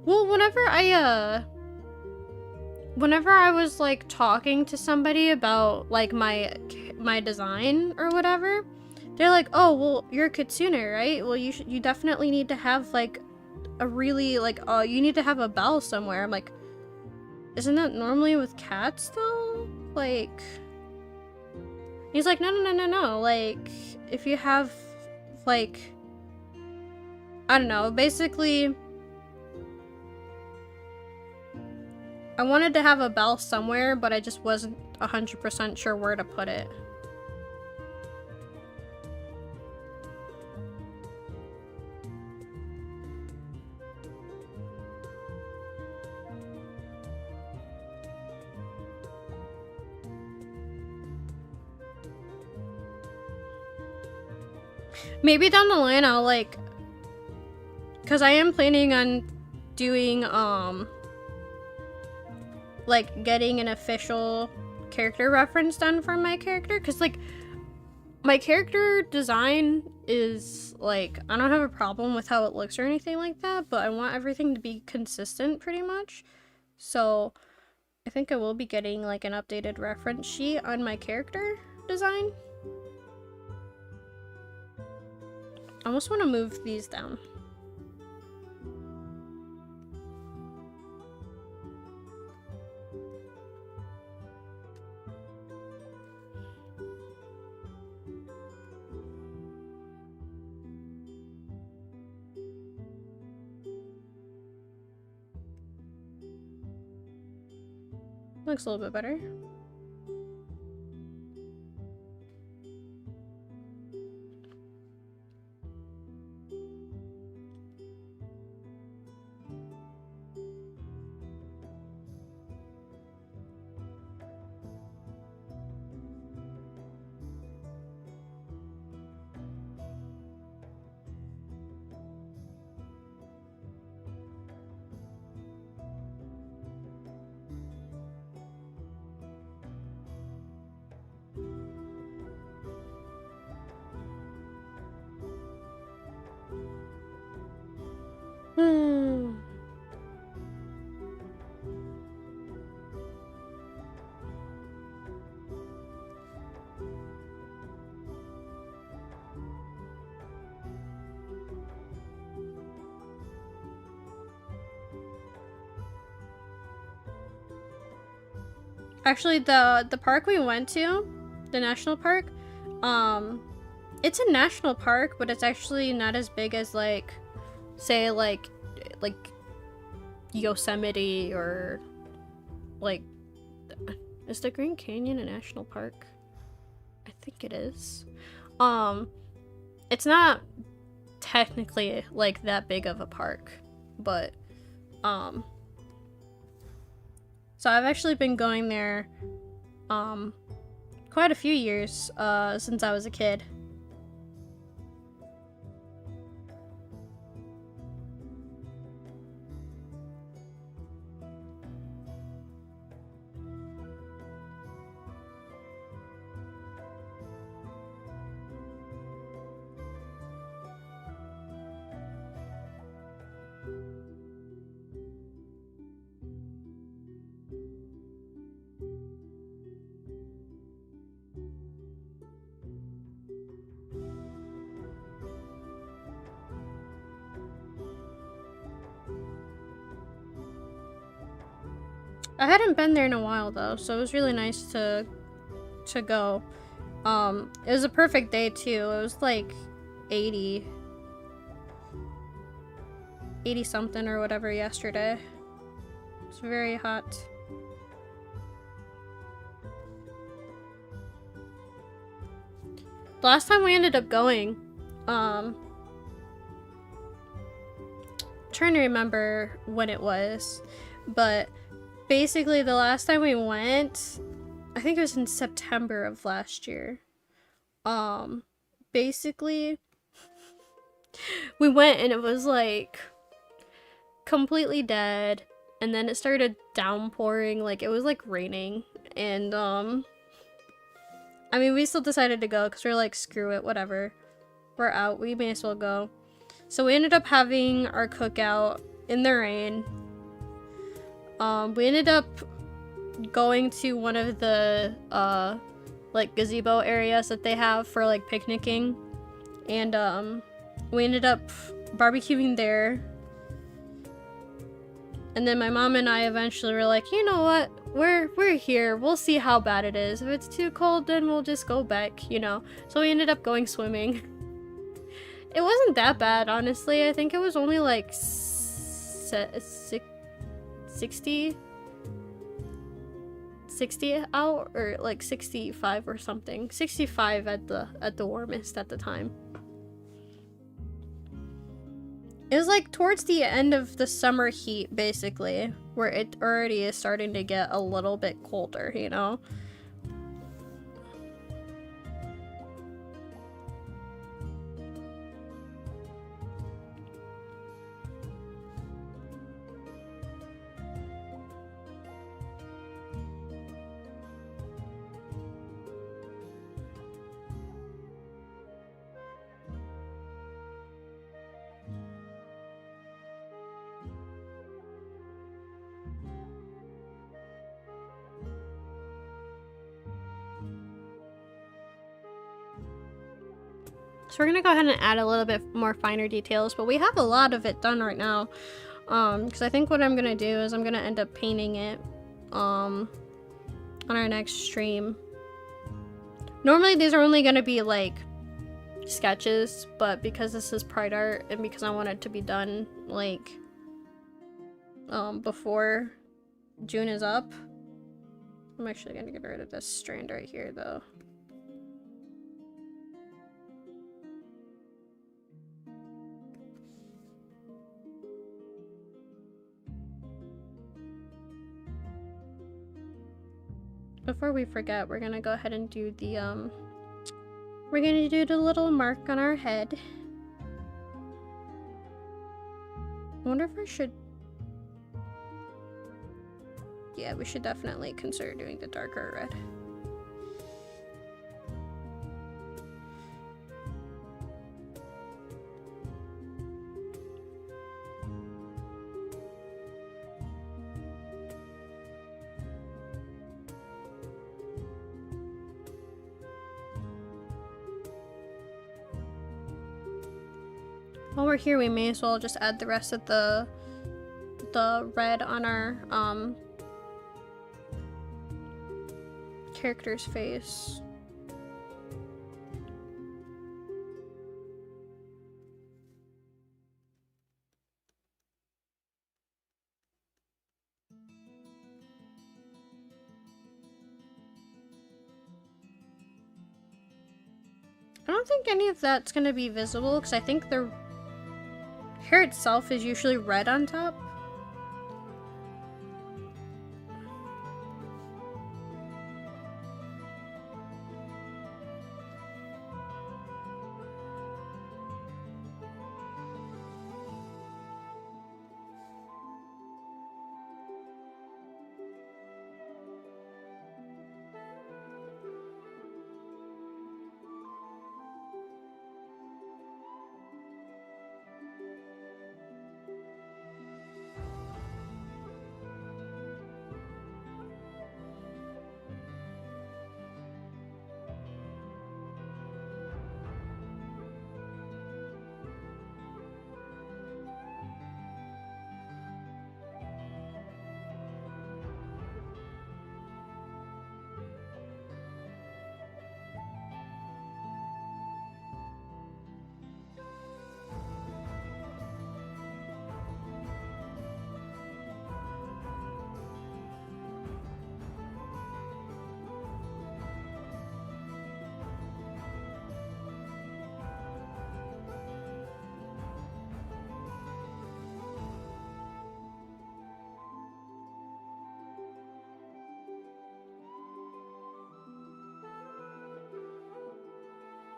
Well, whenever I was like talking to somebody about like my design or whatever, they're like, "Oh, well, you're a kitsune, right? Well, you definitely need to have like a really like you need to have a bell somewhere." I'm like, "Isn't that normally with cats though?" Like, he's like, "No. Like, if you have like, I don't know, basically I wanted to have a bell somewhere, but I just wasn't 100% sure where to put it." Maybe down the line I'll like, because I am planning on doing like getting an official character reference done for my character, because like my character design is like, I don't have a problem with how it looks or anything like that, but I want everything to be consistent pretty much. So I think I will be getting like an updated reference sheet on my character design. I almost want to move these down. Looks a little bit better. Actually, the park we went to, the national park, it's a national park, but it's actually not as big as like, say like Yosemite or like, is the Grand Canyon a national park? I think it is. It's not technically like that big of a park, but so I've actually been going there quite a few years since I was a kid. I hadn't been there in a while though, so it was really nice to go. It was a perfect day too. It was like 80 something or whatever yesterday. It's very hot. The last time we ended up going, trying to remember when it was, but basically the last time we went, I think it was in September of last year. Basically We went and it was like completely dead, and then it started downpouring, like it was like raining, and I mean, we still decided to go because we were like, screw it, whatever, we're out, we may as well go. So we ended up having our cookout in the rain. We ended up going to one of the like gazebo areas that they have for like picnicking, and we ended up barbecuing there. And then my mom and I eventually were like, you know what, we're here, we'll see how bad it is. If it's too cold, then we'll just go back, you know. So we ended up going swimming. It wasn't that bad, honestly. I think it was only like 60 out, or like 65 or something. 65 at the warmest at the time. It was like towards the end of the summer heat, basically, where it already is starting to get a little bit colder, you know? So we're gonna go ahead and add a little bit more finer details, but we have a lot of it done right now. Because I think what I'm gonna do is I'm gonna end up painting it on our next stream. Normally these are only gonna be like sketches, but because this is Pride art and because I want it to be done like before June is up, I'm actually gonna get rid of this strand right here though. Before we forget, we're gonna go ahead and do the we're gonna do the little mark on our head. I wonder if I should... Yeah, we should definitely consider doing the darker red. While we're here, we may as well just add the rest of the red on our character's face. I don't think any of that's gonna be visible because I think the hair itself is usually red on top.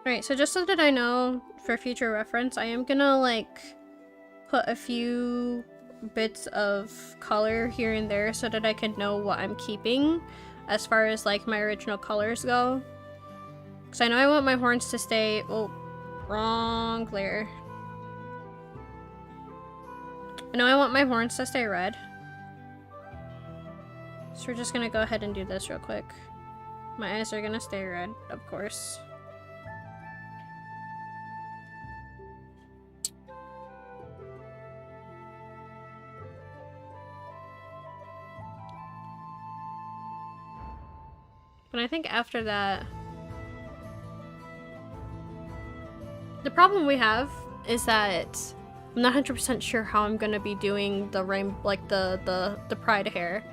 Alright, so just so that I know for future reference, I am gonna like put a few bits of color here and there so that I can know what I'm keeping as far as like my original colors go. Because I know I want my horns to stay... Oh, wrong layer. I know I want my horns to stay red. So we're just gonna go ahead and do this real quick. My eyes are gonna stay red, of course. But I think after that... The problem we have is that I'm not 100% sure how I'm gonna be doing the the pride hair.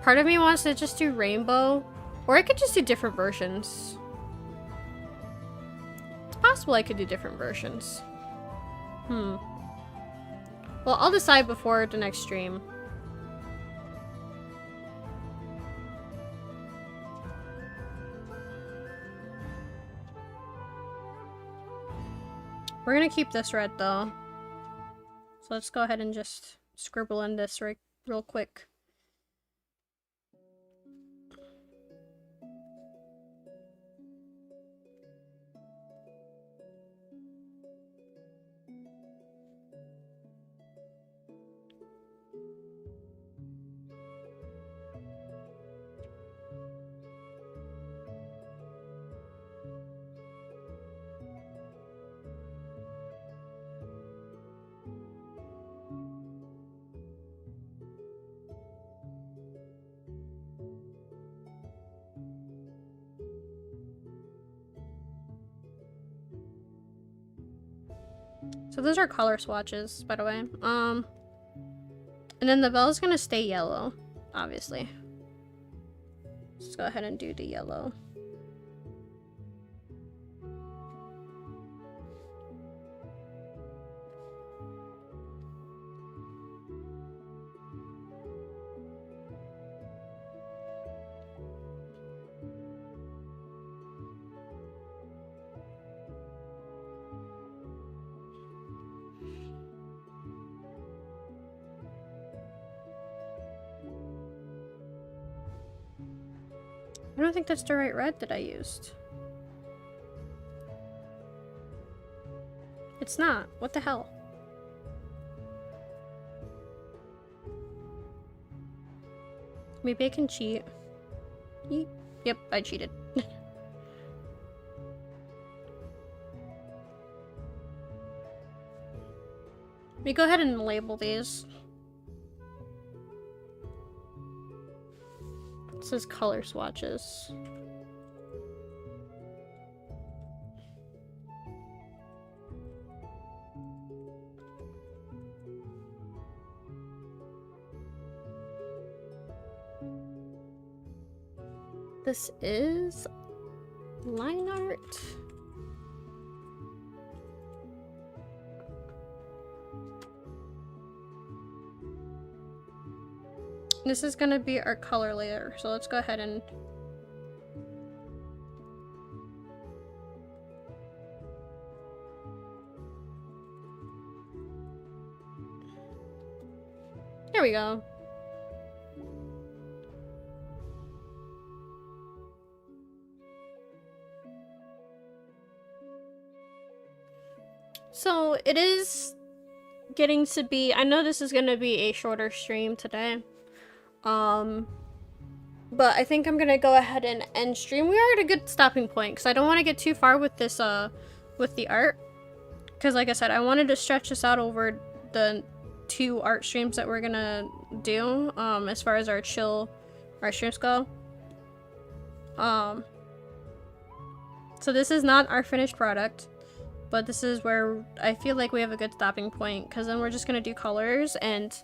Part of me wants to just do rainbow, or I could just do different versions. It's possible I could do different versions. Well, I'll decide before the next stream. We're gonna keep this red though. So let's go ahead and just scribble in this real quick. So those are color swatches, by the way. And then the bell is gonna stay yellow, obviously. Let's go ahead and do the yellow. I don't think that's the right red that I used. It's not. What the hell? Maybe I can cheat. Yep, I cheated. Let me go ahead and label these. It says color swatches. This is line art. This is gonna be our color layer, so let's go ahead and there we go. So it is getting to be, I know this is gonna be a shorter stream today. But I think I'm gonna go ahead and end stream. We are at a good stopping point because I don't want to get too far with this, with the art. Because like I said, I wanted to stretch this out over the 2 art streams that we're gonna do, as far as our art streams go. So this is not our finished product, but this is where I feel like we have a good stopping point because then we're just gonna do colors and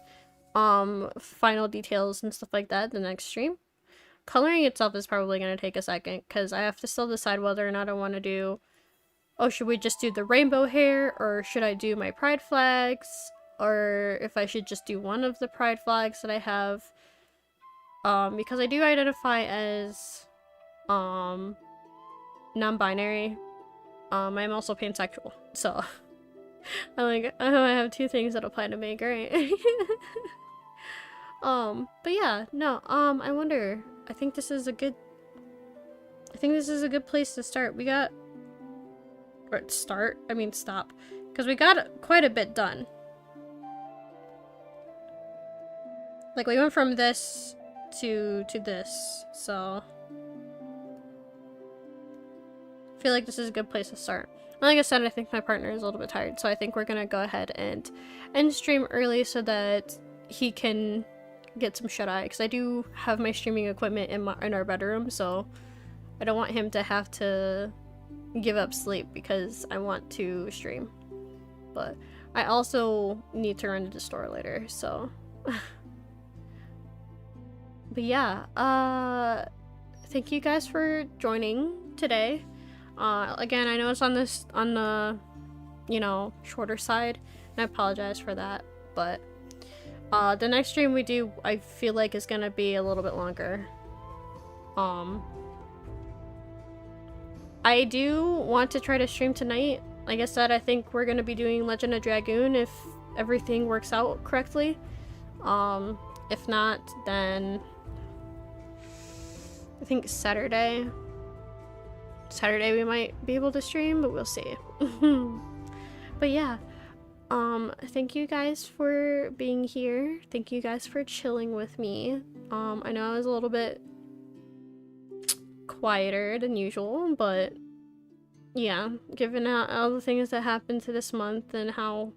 final details and stuff like that the next stream. Coloring itself is probably going to take a second because I have to still decide whether or not I want to do, oh, should we just do the rainbow hair, or should I do my pride flags, or if I should just do one of the pride flags that I have, because I do identify as non-binary. I'm also pansexual, so I'm like, oh, I have two things that apply to me, great. But yeah, no, I wonder, I think this is a good place to start. We got, or start, I mean stop, because we got quite a bit done. Like, we went from this to this, so I feel like this is a good place to start. Like I said, I think my partner is a little bit tired, so I think we're gonna go ahead and end stream early so that he can get some shut-eye, because I do have my streaming equipment in our bedroom, so I don't want him to have to give up sleep because I want to stream. But I also need to run to the store later, so but yeah, thank you guys for joining today. Again, I know it's on the, you know, shorter side, and I apologize for that, but the next stream we do, I feel like, is gonna be a little bit longer. I do want to try to stream tonight. Like I said, I think we're gonna be doing Legend of Dragoon if everything works out correctly. If not, then I think Saturday we might be able to stream, but we'll see. But yeah, thank you guys for being here. Thank you guys for chilling with me. I know I was a little bit quieter than usual, but yeah, given all the things that happened to this month and how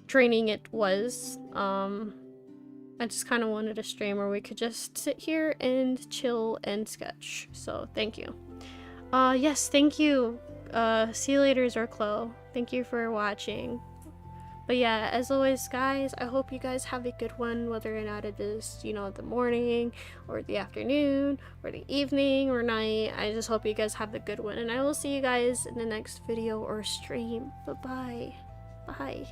draining it was, I just kind of wanted a stream where we could just sit here and chill and sketch. So thank you. Yes, thank you. See you later, Zerklo. Thank you for watching. But yeah, as always, guys, I hope you guys have a good one, whether or not it is, you know, the morning or the afternoon or the evening or night. I just hope you guys have a good one, and I will see you guys in the next video or stream. Bye-bye. Bye.